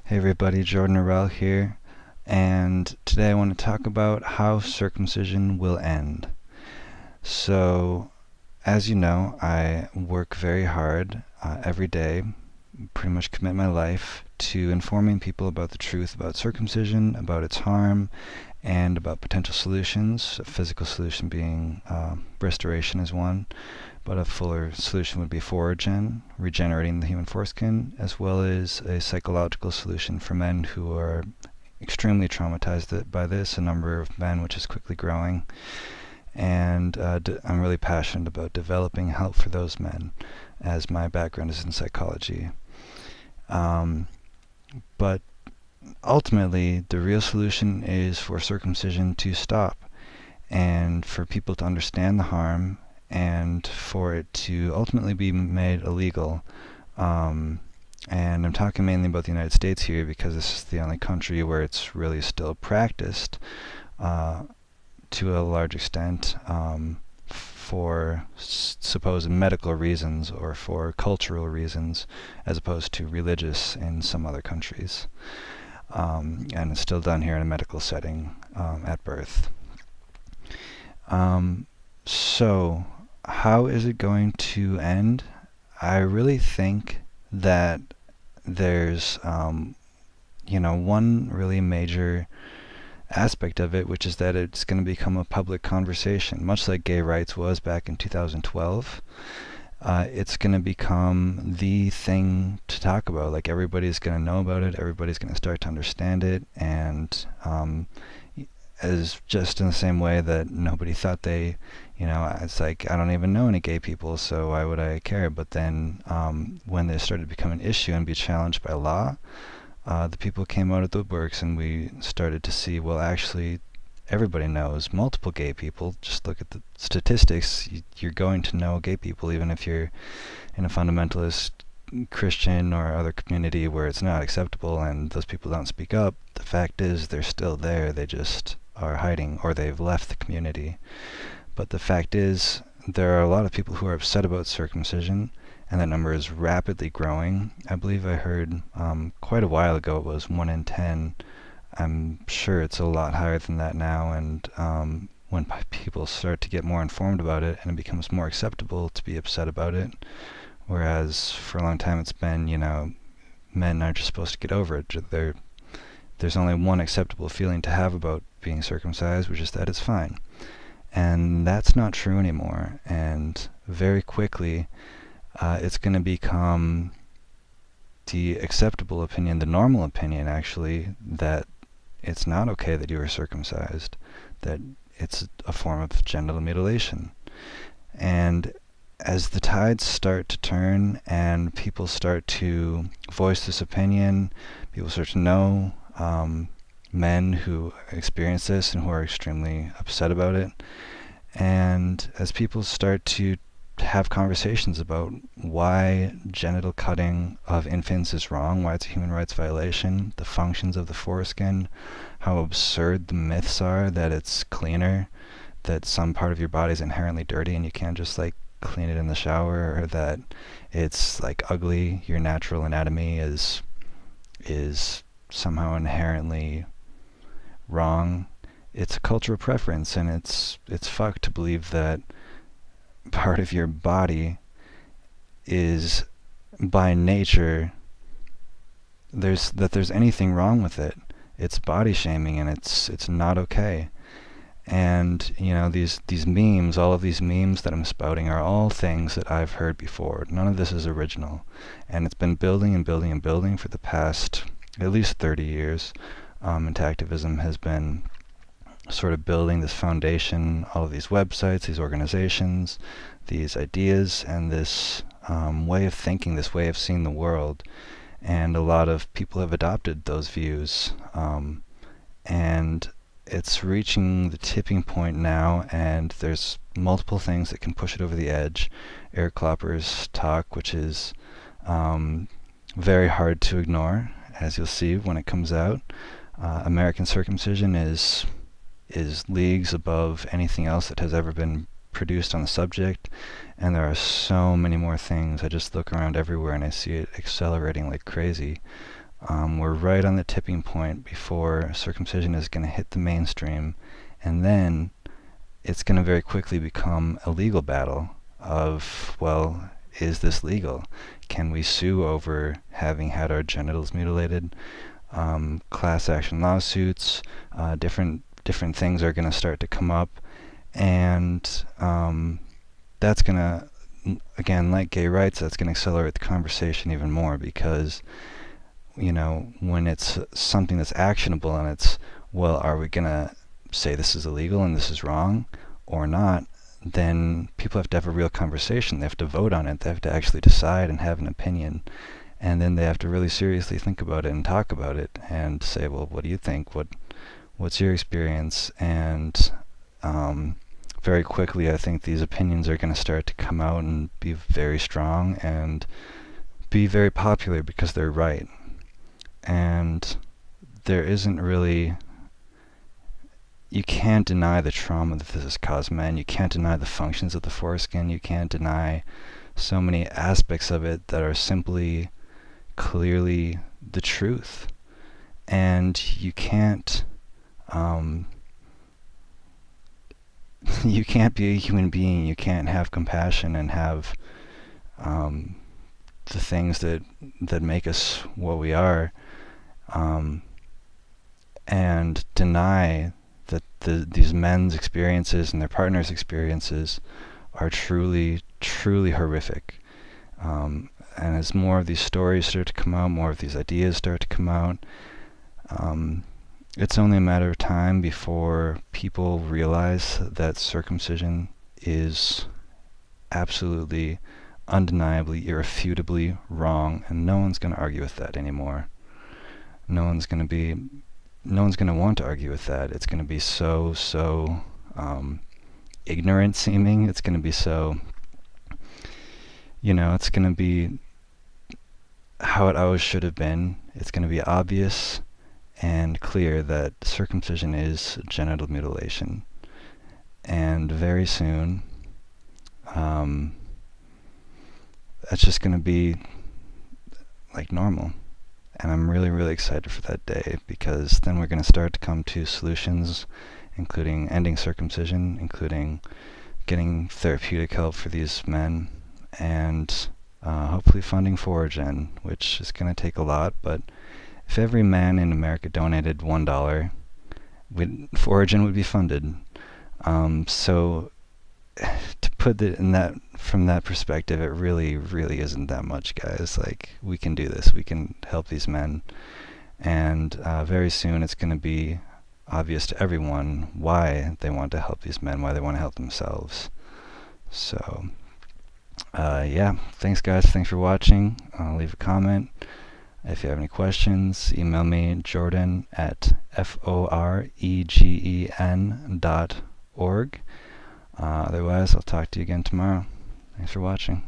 Hey everybody, Jordan Arell here, and today I want to talk about how circumcision will end. So, as you know, I work very hard every day, pretty much commit my life to informing people about the truth about circumcision, about its harm, and about potential solutions. A physical solution being restoration is one, but a fuller solution would be Foregen, regenerating the human foreskin, as well as a psychological solution for men who are extremely traumatized by this, a number of men which is quickly growing. And I'm really passionate about developing help for those men, as my background is in psychology. But ultimately, the real solution is for circumcision to stop, and for people to understand the harm, and for it to ultimately be made illegal. And I'm talking mainly about the United States here because this is the only country where it's really still practiced to a large extent for supposed medical reasons or for cultural reasons, as opposed to religious in some other countries. And it's still done here in a medical setting at birth. So, how is it going to end? I really think that there's, one really major aspect of it, which is that it's going to become a public conversation, much like gay rights was back in 2012. It's going to become the thing to talk about. Like, everybody's going to know about it, everybody's going to start to understand it, and as just in the same way that nobody thought it's like, I don't even know any gay people, so why would I care? But then when they started to become an issue and be challenged by law, the people came out of the woodworks, and we started to see, well, actually, everybody knows multiple gay people. Just look at the statistics. You're going to know gay people, even if you're in a fundamentalist Christian or other community where it's not acceptable and those people don't speak up. The fact is, they're still there. They just are hiding, or they've left the community. But the fact is, there are a lot of people who are upset about circumcision, and that number is rapidly growing. I believe I heard quite a while ago it was 1 in 10. I'm sure it's a lot higher than that now, and when people start to get more informed about it, and it becomes more acceptable to be upset about it, whereas for a long time it's been, men are just supposed to get over it. There's only one acceptable feeling to have about being circumcised, which is that it's fine. And that's not true anymore. And very quickly, it's going to become the acceptable opinion, the normal opinion actually, that it's not okay that you are circumcised, that it's a form of genital mutilation. And as the tides start to turn and people start to voice this opinion, people start to know men who experience this and who are extremely upset about it. And as people start to have conversations about why genital cutting of infants is wrong, why it's a human rights violation, the functions of the foreskin, how absurd the myths are that it's cleaner, that some part of your body is inherently dirty and you can't just clean it in the shower, or that it's ugly, your natural anatomy is somehow inherently wrong. It's a cultural preference, and it's fucked to believe that part of your body is by nature there's anything wrong with it. It's body shaming, and it's not okay. And these memes, all of these memes that I'm spouting, are all things that I've heard before. None of this is original, and it's been building and building and building for the past at least 30 years. Intactivism has been sort of building this foundation, all of these websites, these organizations, these ideas, and this way of thinking, this way of seeing the world. And a lot of people have adopted those views. And it's reaching the tipping point now, and there's multiple things that can push it over the edge. Eric Klopper's talk, which is very hard to ignore, as you'll see when it comes out. American circumcision is leagues above anything else that has ever been produced on the subject, and there are so many more things. I just look around everywhere and I see it accelerating like crazy. We're right on the tipping point before circumcision is going to hit the mainstream, and then it's going to very quickly become a legal battle of, well, is this legal? Can we sue over having had our genitals mutilated? Class action lawsuits, different things are going to start to come up, and that's going to, again, like gay rights, that's going to accelerate the conversation even more, because when it's something that's actionable and it's, well, are we going to say this is illegal and this is wrong or not, then people have to have a real conversation. They have to vote on it. They have to actually decide and have an opinion. And then they have to really seriously think about it and talk about it and say, well, what do you think? What's your experience? And very quickly, I think these opinions are going to start to come out and be very strong and be very popular because they're right. And there isn't really, you can't deny the trauma that this has caused men. You can't deny the functions of the foreskin. You can't deny so many aspects of it that are simply, clearly the truth. And you can't you can't be a human being. You can't have compassion and have the things that make us what we are, and deny that these men's experiences and their partners' experiences are truly, truly horrific. And as more of these stories start to come out, more of these ideas start to come out, it's only a matter of time before people realize that circumcision is absolutely, undeniably, irrefutably wrong, and no one's going to argue with that anymore. No one's going to want to argue with that. It's going to be so ignorant seeming. It's going to be so, it's going to be how it always should have been. It's going to be obvious and clear that circumcision is genital mutilation. And very soon, that's just going to be like normal. And I'm really, really excited for that day, because then we're going to start to come to solutions, including ending circumcision, including getting therapeutic help for these men, and hopefully funding Foregen, which is going to take a lot. But if every man in America donated $1, Foregen would be funded. So to put it in that, from that perspective, it really, really isn't that much, guys. Like, we can do this. We can help these men. And very soon it's going to be obvious to everyone why they want to help these men, why they want to help themselves. So, yeah, thanks, guys. Thanks for watching. Leave a comment. If you have any questions, email me, jordan@foregen.org. Otherwise, I'll talk to you again tomorrow. Thanks for watching.